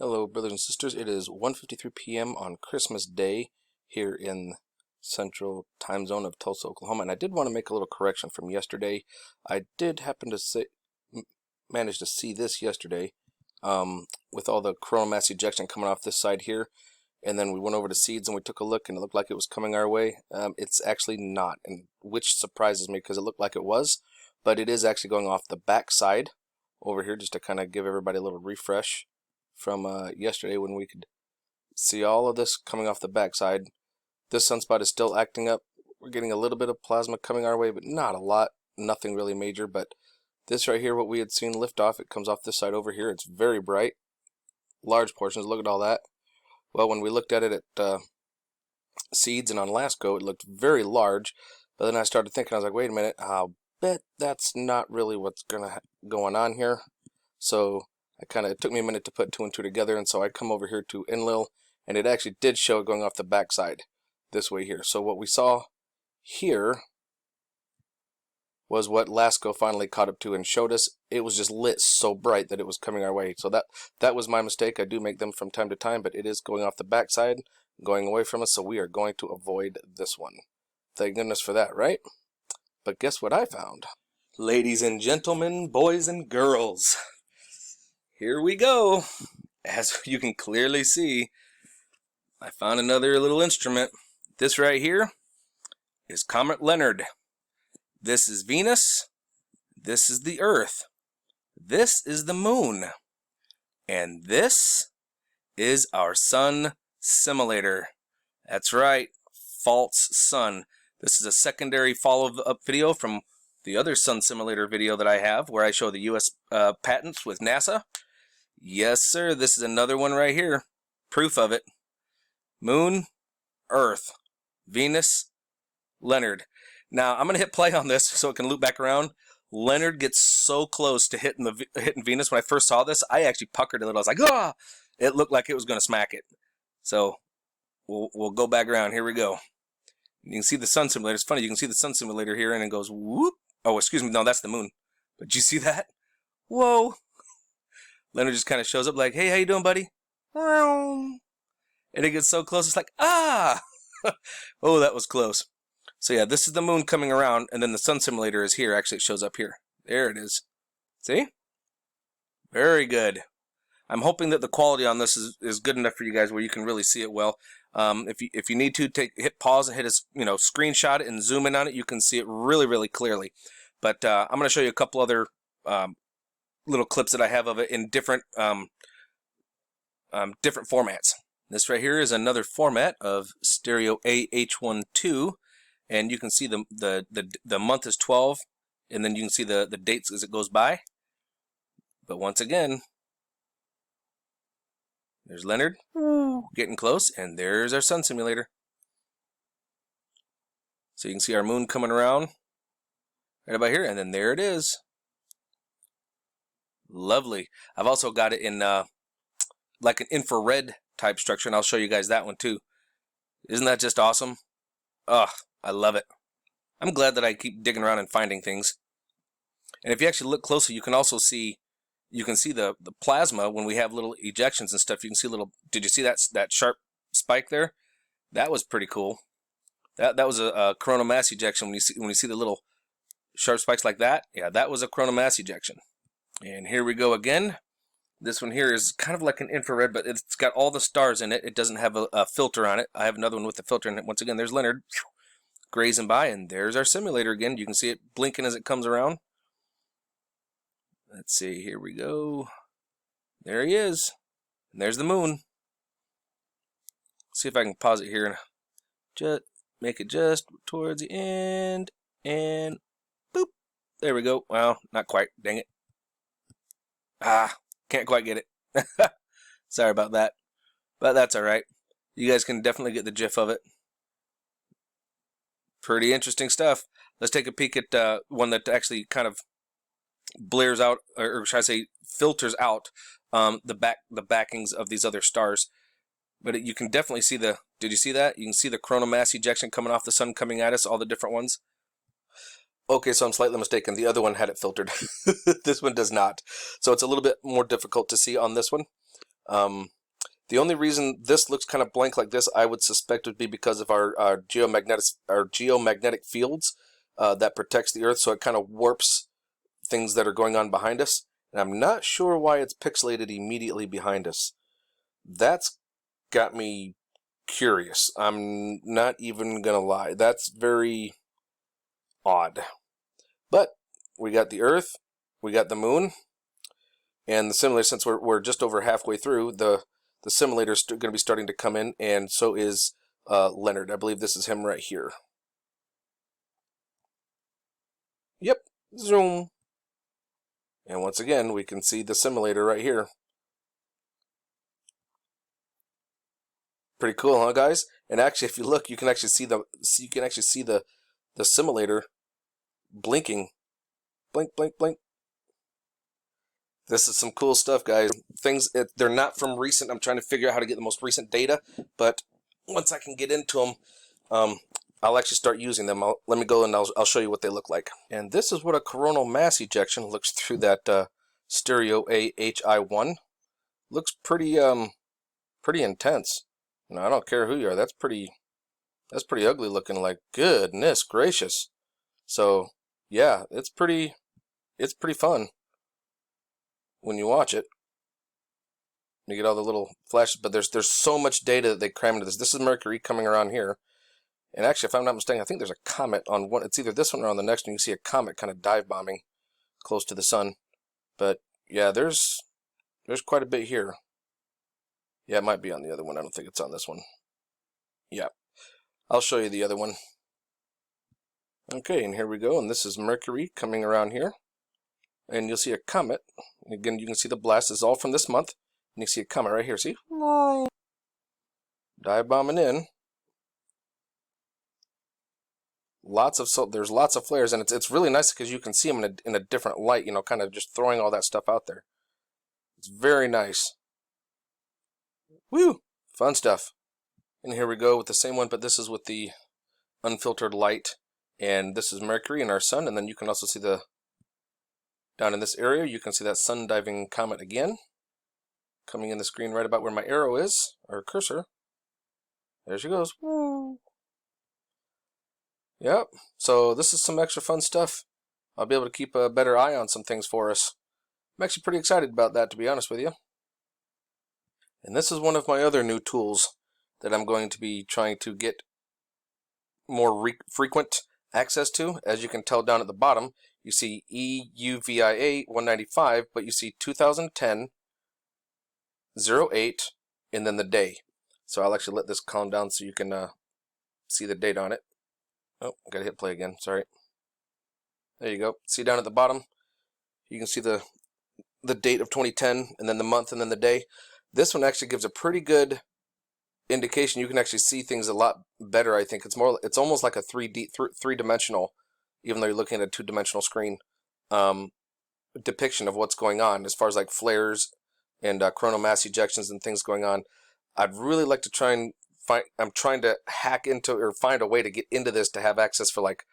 Hello, brothers and sisters. It is 1:53 p.m. on Christmas Day here in Central Time Zone of Tulsa, Oklahoma. And I did want to make a little correction from yesterday. I did happen to manage to see this yesterday with all the coronal mass ejection coming off this side here. And then we went over to seeds and we took a look and it looked like it was coming our way. It's actually not, and which surprises me because it looked like it was. But it is actually going off the back side over here, just to kind of give everybody a little refresh from yesterday when we could see all of this coming off the backside. This sunspot is still acting up. We're getting a little bit of plasma coming our way, but not a lot. Nothing really major. But this right here, what we had seen lift off, it comes off this side over here. It's very bright. Large portions. Look at all that. Well, when we looked at it at seeds and on last go, it looked very large. But then I started thinking, I was like, wait a minute, I'll bet that's not really what's going on here. So it took me a minute to put two and two together, and so I come over here to Enlil, and it actually did show it going off the backside this way here. So what we saw here was what LASCO finally caught up to and showed us. It was just lit so bright that it was coming our way. So that was my mistake. I do make them from time to time, but it is going off the backside, going away from us, so we are going to avoid this one. Thank goodness for that, right? But guess what I found? Ladies and gentlemen, boys and girls, here we go. As you can clearly see, I found another little instrument. This right here is Comet Leonard. This is Venus. This is the Earth. This is the Moon. And this is our Sun Simulator. That's right, false sun. This is a secondary follow-up video from the other Sun Simulator video that I have, where I show the U.S. patents with NASA. Yes, sir, this is another one right here. Proof of it. Moon, Earth, Venus, Leonard. Now, I'm going to hit play on this so it can loop back around. Leonard gets so close to hitting Venus. When I first saw this, I actually puckered a little. I was like, ah! It looked like it was going to smack it. So, we'll go back around. Here we go. You can see the Sun Simulator. It's funny, you can see the Sun Simulator here, and it goes, whoop. Oh, excuse me, no, that's the Moon. But did you see that? Whoa! Leonard just kind of shows up like, hey, how you doing, buddy? And it gets so close, it's like, ah! Oh, that was close. So yeah, this is the Moon coming around, and then the Sun Simulator is here. Actually, it shows up here. There it is. See? Very good. I'm hoping that the quality on this is good enough for you guys where you can really see it well. If you need to, hit pause and hit a screenshot and zoom in on it. You can see it really, really clearly. But I'm going to show you a couple other little clips that I have of it in different different formats. This right here is another format of stereo AH12, and you can see the month is 12, and then you can see the dates as it goes by. But once again, there's Leonard getting close, and there's our Sun Simulator. So you can see our Moon coming around right about here, and then there it is. Lovely. I've also got it in like an infrared type structure, and I'll show you guys that one too. Isn't that just awesome? Ugh, I love it. I'm glad that I keep digging around and finding things. And if you actually look closely, you can also see, the plasma when we have little ejections and stuff. You can see little, did you see that sharp spike there? That was pretty cool. That was a coronal mass ejection. When you see the little sharp spikes like that, yeah, that was a coronal mass ejection. And here we go again. This one here is kind of like an infrared, but it's got all the stars in it. It doesn't have a filter on it. I have another one with the filter in it. Once again, there's Leonard grazing by, and there's our simulator again. You can see it blinking as it comes around. Let's see, here we go. There he is. And there's the Moon. See if I can pause it here and just make it just towards the end. And boop. There we go. Well, not quite. Dang it. Ah, can't quite get it. Sorry about that. But that's alright. You guys can definitely get the gif of it. Pretty interesting stuff. Let's take a peek at one that actually kind of blares out, or should I say filters out the backings of these other stars. But you can definitely see did you see that? You can see the coronal mass ejection coming off the sun coming at us, all the different ones. Okay, so I'm slightly mistaken. The other one had it filtered. This one does not. So it's a little bit more difficult to see on this one. The only reason this looks kind of blank like this, I would suspect, would be because of our geomagnetic fields that protects the Earth, so it kind of warps things that are going on behind us. And I'm not sure why it's pixelated immediately behind us. That's got me curious. I'm not even gonna lie. That's very odd. But we got the Earth, we got the Moon, and the simulator. Since we're just over halfway through, the simulator is going to be starting to come in, and so is Leonard. I believe this is him right here. Yep, zoom. And once again, we can see the simulator right here. Pretty cool, huh, guys? And actually, if you look, you can actually see the simulator blinking. Blink, blink, blink. This is some cool stuff, guys. They're not from recent. I'm trying to figure out how to get the most recent data, but once I can get into them, I'll actually start using them. Let me go and I'll show you what they look like. And this is what a coronal mass ejection looks through that stereo AHI1. Looks pretty intense. No, I don't care who you are. That's pretty ugly looking. Like, goodness gracious. So yeah, it's pretty fun when you watch it. You get all the little flashes, but there's so much data that they cram into this. This is Mercury coming around here. And actually, if I'm not mistaken, I think there's a comet on one. It's either this one or on the next one. You can see a comet kind of dive bombing close to the sun. But yeah, there's quite a bit here. Yeah, it might be on the other one. I don't think it's on this one. Yeah, I'll show you the other one. Okay, and here we go. And this is Mercury coming around here. And you'll see a comet. Again, you can see the blast is all from this month. And you see a comet right here. See? Dive bombing in. There's lots of flares, and it's really nice because you can see them in a different light, you know, kind of just throwing all that stuff out there. It's very nice. Woo! Fun stuff. And here we go with the same one, but this is with the unfiltered light. And this is Mercury and our sun, and then you can also see down in this area, you can see that sun diving comet again. Coming in the screen right about where my arrow is, or cursor. There she goes. Woo! Yep, so this is some extra fun stuff. I'll be able to keep a better eye on some things for us. I'm actually pretty excited about that, to be honest with you. And this is one of my other new tools that I'm going to be trying to get more frequent access to. As you can tell down at the bottom, you see EUVIA 195, but you see 2010, 08, and then the day. So I'll actually let this calm down so you can see the date on it. Oh, I gotta hit play again, sorry. There you go. See down at the bottom, you can see the date of 2010, and then the month, and then the day. This one actually gives a pretty good indication. You can actually see things a lot better, I think. It's almost like a three-dimensional, even though you're looking at a two-dimensional screen, depiction of what's going on as far as like flares and coronal mass ejections and things going on. I'd really like to try and I'm trying to hack into or find a way to get into this to have access for like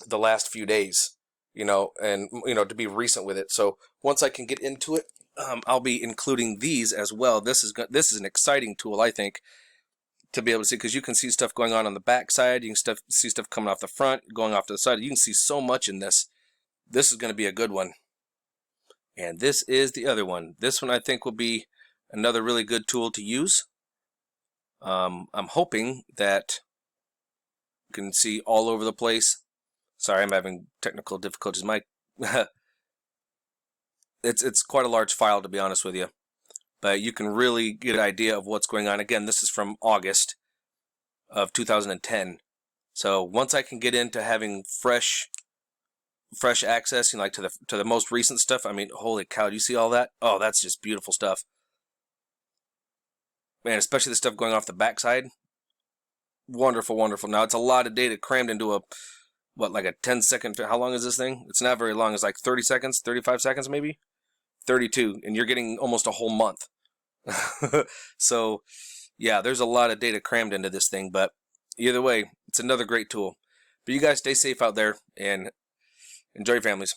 the last few days, you know, and to be recent with it. So once I can get into it, I'll be including these as well. This is an exciting tool, I think, to be able to see, because you can see stuff going on the back side. You can see stuff coming off the front, going off to the side. You can see so much in this. This is going to be a good one. And this is the other one. This one I think will be another really good tool to use. I'm hoping that you can see all over the place. Sorry, I'm having technical difficulties. It's quite a large file, to be honest with you, but you can really get an idea of what's going on. Again, this is from August of 2010. So once I can get into having fresh access, like to the most recent stuff, I mean, holy cow, do you see all that? Oh, that's just beautiful stuff. Man, especially the stuff going off the backside. Wonderful, wonderful. Now, it's a lot of data crammed into like a 10-second, how long is this thing? It's not very long. It's like 30 seconds, 35 seconds maybe? 32, and you're getting almost a whole month. So, yeah, there's a lot of data crammed into this thing, but either way, it's another great tool. But you guys stay safe out there, and enjoy your families.